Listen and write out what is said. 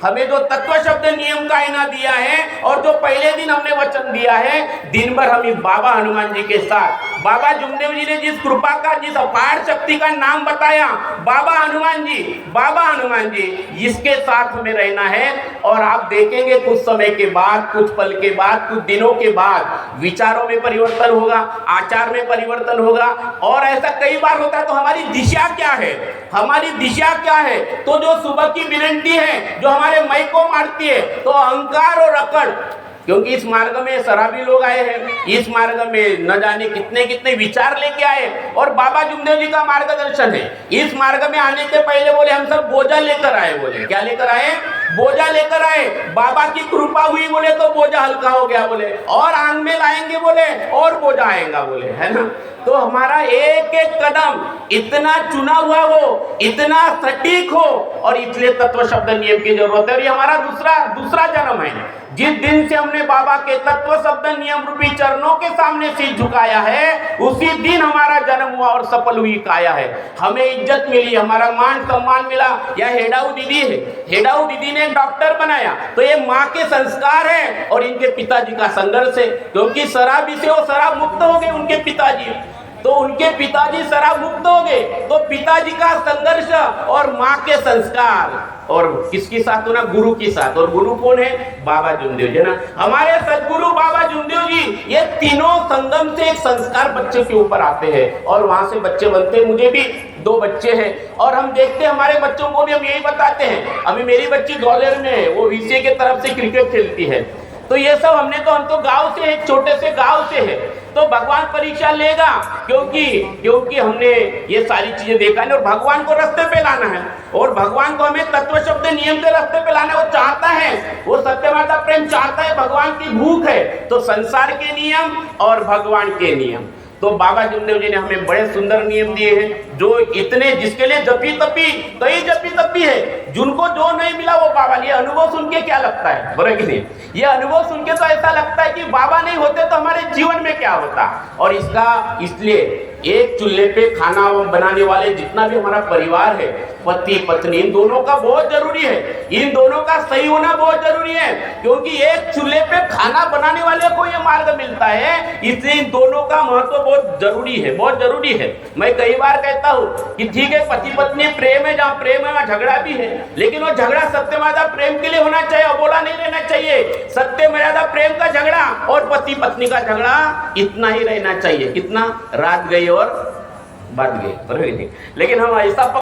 हमें जो तत्व शब्द नियम का इना दिया है और जो पहले दिन हमने वचन दिया है, दिन भर हम बाबा हनुमान जी के साथ, बाबा जुमदेव जी ने जिस कृपा का, जिस अपार शक्ति का नाम बताया, बाबा हनुमान जी, इसके साथ हमें रहना है। और आप देखेंगे कुछ समय के बाद, कुछ पल के बाद, कुछ दिनों के बाद विचारों में परिवर्तन होगा, आचार में परिवर्तन होगा। और ऐसा कई बार होता है। तो हमारी दिशा क्या है, हमारी दिशा क्या है? तो जो सुबह की विनंती है, जो हमारे मई को मारती है, तो अहंकार और अकड़, क्योंकि इस मार्ग में शराबी लोग आए हैं, इस मार्ग में न जाने कितने कितने विचार लेके आए, और बाबा जुमदेव जी का मार्गदर्शन है। इस मार्ग में आने के पहले बोले हम सब बोझा लेकर आए। बोले क्या लेकर आए? बोझा लेकर आए। बाबा की कृपा हुई बोले तो बोझा हल्का हो गया बोले, और आंग में लाएंगे बोले और बोझा आएगा बोले, है ना। तो हमारा एक एक कदम इतना चुना हुआ हो, इतना सटीक हो, और इसलिए तत्व शब्द नियम की जरूरत है। और ये हमारा दूसरा जन्म है। जिस दिन से हमने बाबा के तत्व शब्द नियम रूपी चरणों के सामने सिर झुकाया है, उसी दिन हमारा जन्म हुआ और सफल हुई काया है। हमें इज्जत मिली, हमारा मान सम्मान मिला। यह हेडाऊ दीदी है, हेडाऊ दीदी ने डॉक्टर बनाया, तो ये माँ के संस्कार है और इनके पिताजी का संघर्ष है। क्योंकि शराबी से वो शराब मुक्त हो गए उनके पिताजी, तो उनके पिताजी शराब मुक्त हो गए। तो पिताजी का संघर्ष और माँ के संस्कार, और किसके साथ हो ना? गुरु के साथ। और गुरु कौन है? बाबा जुमदेव जी ना, हमारे सदगुरु बाबा जुमदेव जी। ये तीनों संगम से एक संस्कार बच्चे के ऊपर आते हैं और वहां से बच्चे बनते हैं। मुझे भी 2 बच्चे हैं और हम देखते हैं हमारे बच्चों को भी हम यही बताते हैं। अभी मेरी बच्ची ग्वालियर में है, वो वीसीए की तरफ से क्रिकेट खेलती है। तो ये सब हम तो गांव से है, छोटे से गांव से है। तो भगवान परीक्षा लेगा, क्योंकि हमने ये सारी चीजें देखा है। और भगवान को रास्ते पे लाना है, और भगवान को हमें तत्व शब्द नियम के रास्ते पे लाना है। वो चाहता है, वो सत्य माता प्रेम चाहता है, भगवान की भूख है। तो संसार के नियम और भगवान के नियम, तो बाबा जुमदेव जी ने हमें बड़े सुंदर नियम दिए हैं, जो इतने, जिसके लिए जपी तपी है, जिनको जो नहीं मिला वो बाबा। ये अनुभव सुन के क्या लगता है, बोले कि नहीं? ये अनुभव सुन के तो ऐसा लगता है कि बाबा नहीं होते तो हमारे जीवन में क्या होता। और इसलिए एक चूल्हे पे खाना बनाने वाले जितना भी हमारा परिवार है, पति पत्नी, इन दोनों का बहुत जरूरी है, इन दोनों का सही होना बहुत जरूरी है। क्योंकि एक चूल्हे पे खाना बनाने वाले को ये मार्ग मिलता है, इसलिए इन दोनों का महत्व बहुत जरूरी है, बहुत जरूरी है। मैं कई बार कहता हूँ कि ठीक है, पति पत्नी प्रेम है, जहाँ प्रेम है वहाँ झगड़ा भी है, लेकिन वो झगड़ा सत्य मर्यादा प्रेम के लिए होना चाहिए, अबोला नहीं रहना चाहिए। सत्य मर्यादा प्रेम का झगड़ा और पति पत्नी का झगड़ा इतना ही रहना चाहिए, कितना? रात गई और बात गई, लेकिन हम ऐसा